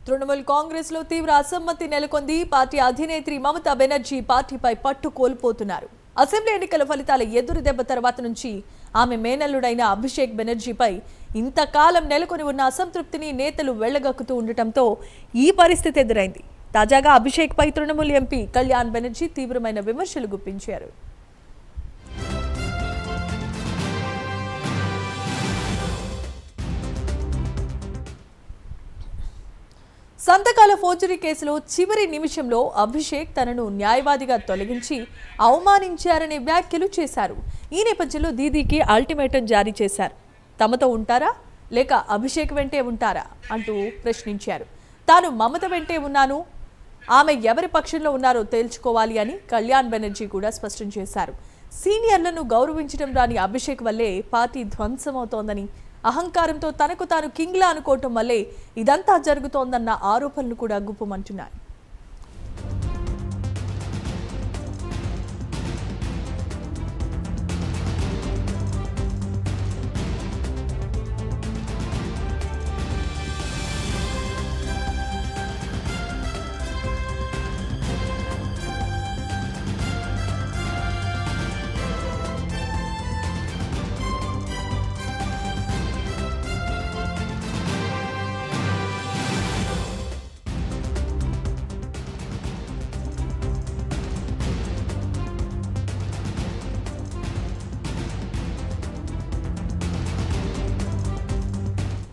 తృణమూల్ కాంగ్రెస్ లో తీవ్ర అసమ్మతి నెలకొంది. పార్టీ అధినేత్రి మమతా బెనర్జీ పార్టీపై పట్టు కోల్పోతున్నారు. అసెంబ్లీ ఎన్నికల ఫలితాల ఎదురు దెబ్బ తర్వాత నుంచి ఆమె మేనల్లుడైన అభిషేక్ బెనర్జీపై ఇంతకాలం నెలకొని ఉన్న అసంతృప్తిని నేతలు వెళ్లగక్కుతూ ఉండటంతో ఈ పరిస్థితి ఎదురైంది. తాజాగా అభిషేక్ పై తృణమూల్ ఎంపీ కళ్యాణ్ బెనర్జీ తీవ్రమైన విమర్శలు గుప్పించారు. సంతకాల ఫోర్జరీ కేసులో చివరి నిమిషంలో అభిషేక్ తనను న్యాయవాదిగా తొలగించి అవమానించారనే వ్యాఖ్యలు చేశారు. ఈ నేపథ్యంలో దీదీకి అల్టిమేటం జారీ చేశారు. తమతో ఉంటారా లేక అభిషేక్ వెంటే ఉంటారా అంటూ ప్రశ్నించారు. తాను మమత వెంటే ఉన్నాను, ఆమె ఎవరి పక్షంలో ఉన్నారో తేల్చుకోవాలి అని కళ్యాణ్ బెనర్జీ కూడా స్పష్టం చేశారు. సీనియర్లను గౌరవించడం రాని అభిషేక్ వల్లే పార్టీ ధ్వంసమవుతోందని, అహంకారంతో తనకు తాను కింగ్లా అనుకోవటం వల్లే ఇదంతా జరుగుతోందన్న ఆరోపణలు కూడా గుప్పమంటున్నాయి.